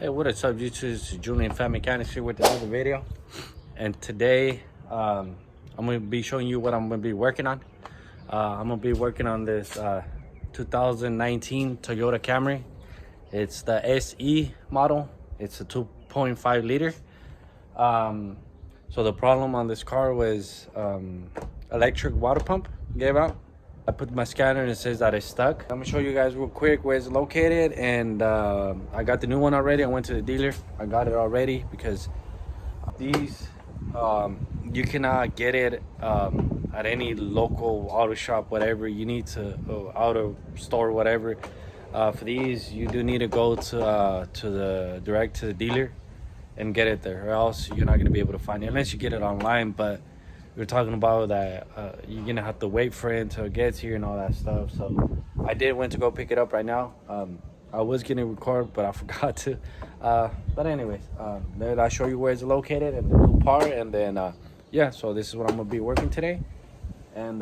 Hey, what is up, YouTube? It's Julian Fat Mechanics here with another video. And today, I'm going to be showing you what I'm going to be working on. I'm going to be working on this 2019 Toyota Camry. It's the SE model. It's a 2.5 liter. So the problem on this car was electric water pump gave out. I put my scanner and it says that it's stuck. I'm gonna show you guys real quick where it's located, and I got the new one already. I went to the dealer. I got it already because these you cannot get it at any local auto shop, whatever. You need to auto store, whatever. For these, you do need to go to the direct to the dealer and get it there, or else you're not gonna be able to find it unless you get it online. But we're talking about that you're gonna have to wait for it until it gets here and all that stuff. So I did went to go pick it up right now. I was gonna record, but I forgot to. But anyways, then I'll show you where it's located and the new part, and then yeah, so this is what I'm gonna be working today, and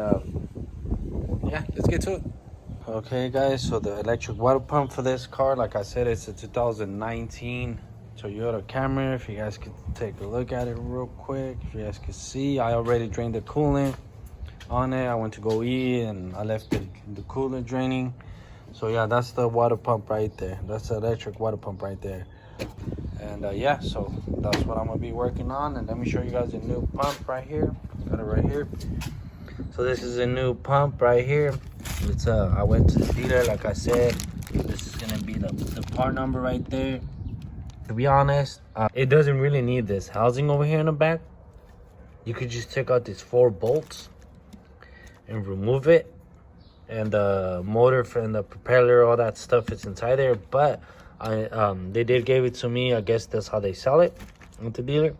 yeah, let's get to it. Okay guys, so the electric water pump for this car, like I said, it's a 2019 Toyota Camry. If you guys could take a look at it real quick, if you guys could see, I already drained the coolant on it. I went to go eat and I left the coolant draining. So yeah, that's the water pump right there. That's the electric water pump right there. And yeah, so that's what I'm gonna be working on. And let me show you guys a new pump right here. Got it right here. So this is a new pump right here. It's I went to the dealer, like I said. This is gonna be the part number right there. To be honest, it doesn't really need this housing over here in the back. You could just take out these 4 bolts and remove it, and the motor and the propeller, all that stuff is inside there. But they did give it to me. I guess that's how they sell it at the dealer.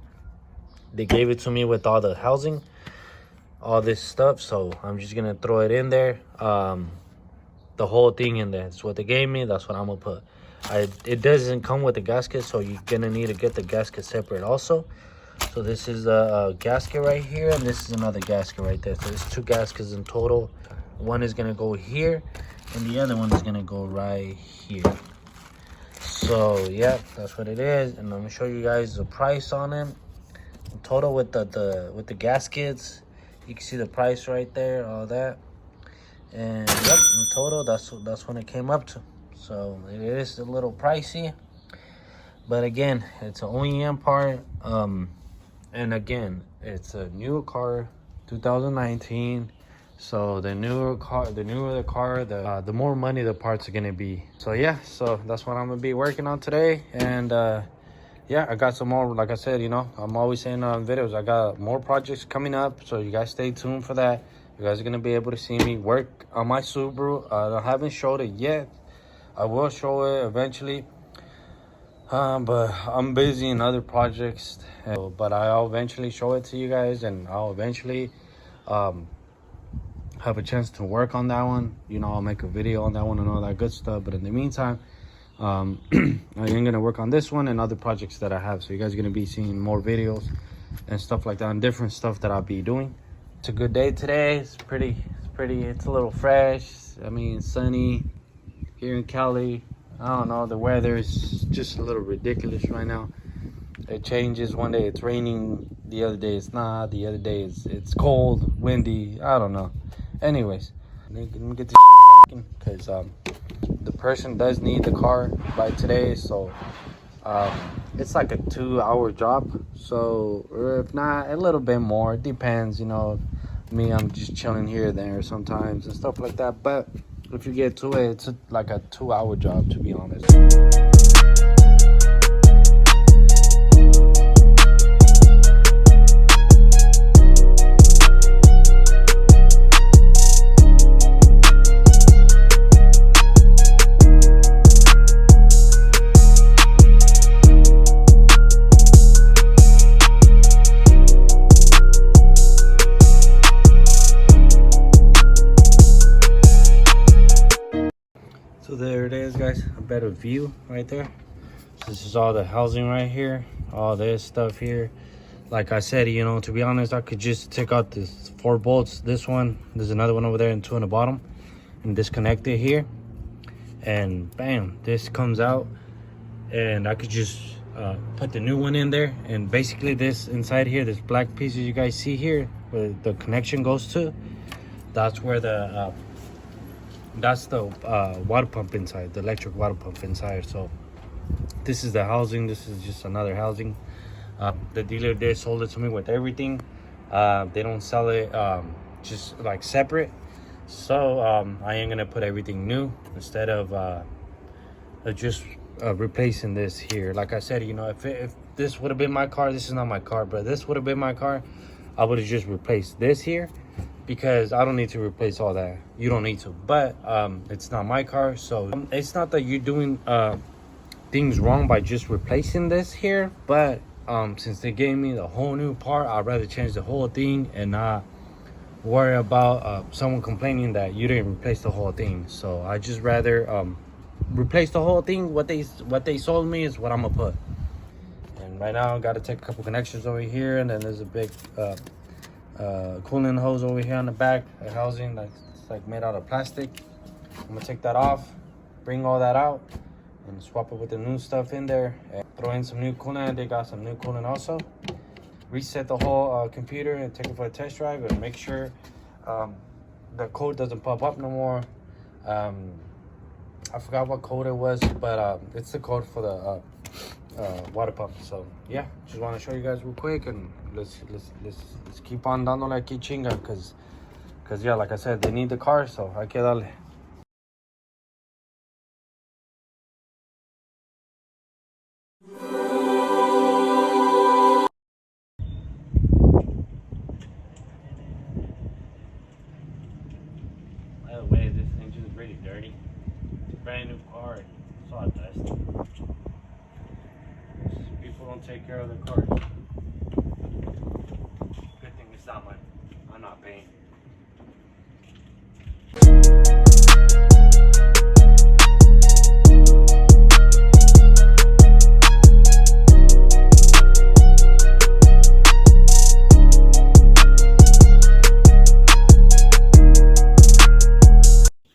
They gave it to me with all the housing, all this stuff. So I'm just gonna throw it in there, the whole thing in there. That's what they gave me. That's what I'm gonna put. It doesn't come with a gasket, so you're gonna need to get the gasket separate also. So this is a gasket right here, and this is another gasket right there. So there's 2 gaskets in total. One is gonna go here and the other one is gonna go right here. So yeah, that's what it is. And I'm gonna show you guys the price on it in total with the gaskets. You can see the price right there, all that. And yep, in total, that's when it came up to. So it is a little pricey, but again, it's an OEM part. And again, it's a new car, 2019. So the newer the car, the more money the parts are gonna be. So yeah, so that's what I'm gonna be working on today. And yeah, I got some more. Like I said, you know, I'm always saying on videos, I got more projects coming up. So you guys stay tuned for that. You guys are gonna be able to see me work on my Subaru. I haven't showed it yet. I will show it eventually, but I'm busy in other projects. But I'll eventually show it to you guys, and I'll eventually have a chance to work on that one. You know, I'll make a video on that one and all that good stuff. But in the meantime, I am gonna work on this one and other projects that I have. So you guys are gonna be seeing more videos and stuff like that, and different stuff that I'll be doing. It's a good day today. It's a little fresh. I mean, sunny here in Cali. I don't know, the weather is just a little ridiculous right now. It changes. One day it's raining, the other day it's not, the other day it's cold, windy. I don't know. Anyways, let me get this shit working, because the person does need the car by today. So it's like a 2-hour job, so, or if not, a little bit more. It depends, you know. Me, I'm just chilling here and there sometimes and stuff like that. But if you get to it, it's like a 2-hour job, to be honest. So there it is, guys, a better view right there. So this is all the housing right here, all this stuff here. Like I said, you know, to be honest, I could just take out this 4 bolts. This one, there's another one over there, and 2 on the bottom, and disconnect it here, and bam, this comes out. and I could just put the new one in there. And basically this inside here, this black pieces you guys see here where the connection goes to, that's where the water pump inside, the electric water pump inside. So this is the housing. This is just another housing. The dealer did sold it to me with everything. They don't sell it just like separate. So I am gonna put everything new instead of just replacing this here. Like I said, you know, if this would have been my car, this is not my car, but this would have been my car, I would have just replaced this here, because I don't need to replace all that. You don't need to, but it's not my car. So it's not that you're doing things wrong by just replacing this here, but since they gave me the whole new part, I'd rather change the whole thing and not worry about someone complaining that you didn't replace the whole thing. So I just rather replace the whole thing. What they sold me is what I'm gonna put. And right now I got to take a couple connections over here, and then there's a big cooling hose over here on the back, a housing that's like made out of plastic. I'm gonna take that off, bring all that out, and swap it with the new stuff in there, and throw in some new coolant. They got some new coolant also. Reset the whole computer and take it for a test drive, and make sure the code doesn't pop up no more. I forgot what code it was, but it's the code for the water pump. So yeah, just want to show you guys real quick, and let's keep on dándole aquí chinga, because yeah, like I said, they need the car, so hay que darle. By the way, this engine is really dirty. It's a brand new car. It's all dusty. People don't take care of their cars. Good thing it's not mine. I'm not paying.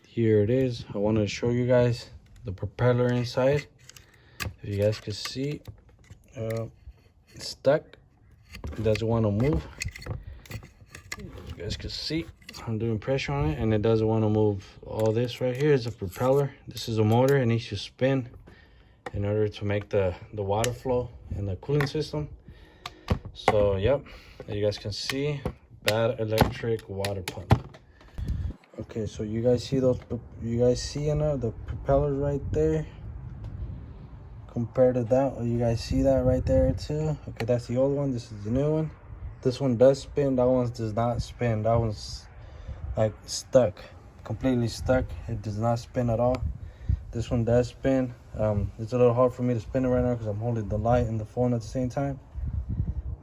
Here it is. I wanted to show you guys the propeller inside. If you guys can see, it's stuck. It doesn't want to move. You guys can see I'm doing pressure on it, and it doesn't want to move. All this right here is a propeller. This is a motor. It needs to spin in order to make the water flow in the cooling system. So yep, you guys can see, bad electric water pump. Okay, so you guys see those, the propellers right there compared to that? You guys see that right there too? Okay, that's the old one. This is the new one. This one does spin. That one does not spin. That one's like stuck, completely stuck. It does not spin at all. This one does spin. It's a little hard for me to spin it right now because I'm holding the light and the phone at the same time.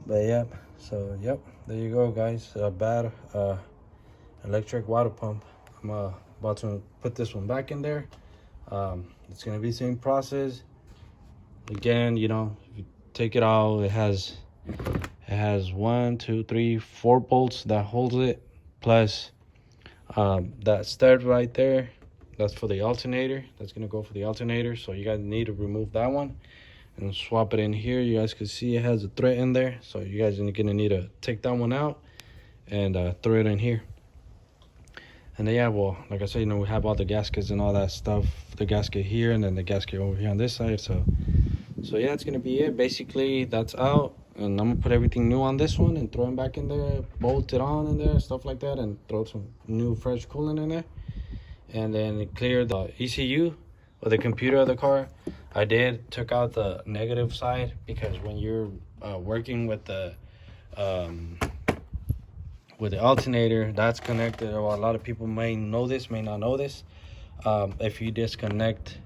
But yep, so yep, there you go, guys. Bad electric water pump. I'm about to put this one back in there. It's gonna be the same process again. You know, if you take it out, it has 1, 2, 3, 4 bolts that holds it, plus that stud right there, that's for the alternator. That's gonna go for the alternator, so you guys need to remove that one and swap it in here. You guys can see it has a thread in there, so you guys are gonna need to take that one out and throw it in here. And then, yeah, well, like I said, you know, we have all the gaskets and all that stuff. The gasket here, and then the gasket over here on this side. So yeah, it's gonna be it. Basically, that's out, and I'm gonna put everything new on this one and throw them back in there, bolt it on in there, stuff like that, and throw some new fresh coolant in there, and then clear the ECU or the computer of the car. I took out the negative side, because when you're working with the alternator, that's connected. Or a lot of people may know this, may not know this. If you disconnect,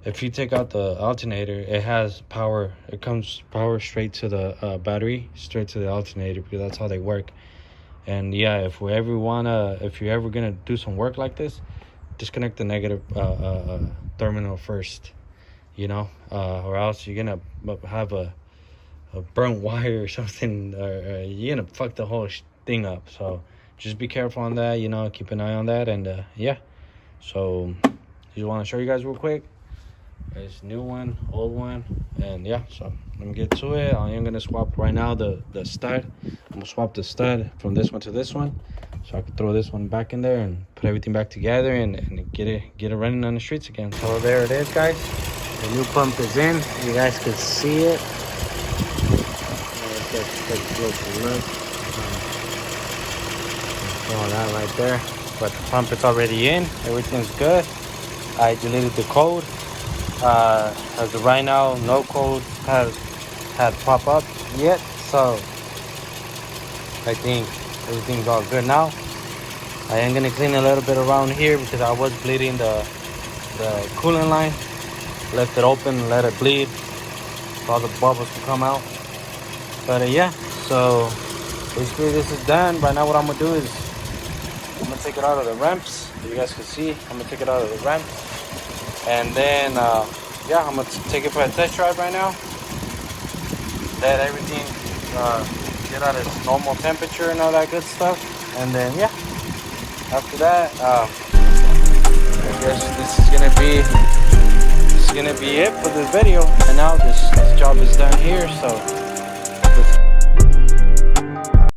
if you take out the alternator, it has power. It comes power straight to the battery, straight to the alternator, because that's how they work. And yeah, if you're ever gonna do some work like this, disconnect the negative terminal first, you know, or else you're gonna have a burnt wire or something, or you're gonna fuck the whole thing up. So just be careful on that, you know, keep an eye on that. And yeah, so just want to show you guys real quick. There's new one, old one, and yeah. So let me get to it. I am gonna swap right now the stud. I'm gonna swap the stud from this one to this one, so I can throw this one back in there and put everything back together and get it running on the streets again. So there it is, guys. The new pump is in. You guys can see it. Let's take a closer look. All that right there. But the pump is already in. Everything's good. I deleted the code. As of right now, no code had pop up yet, so I think everything's all good now. I am gonna clean a little bit around here because I was bleeding the coolant line. Left it open, let it bleed, so all the bubbles can come out. But yeah, so basically this is done. Right now, what I'm gonna do is I'm gonna take it out of the ramps. So you guys can see, I'm gonna take it out of the ramps. And then, yeah, I'm gonna take it for a test drive right now. Let everything get out its normal temperature and all that good stuff. And then, yeah, after that, I guess this is gonna be it for this video. And now this job is done here, so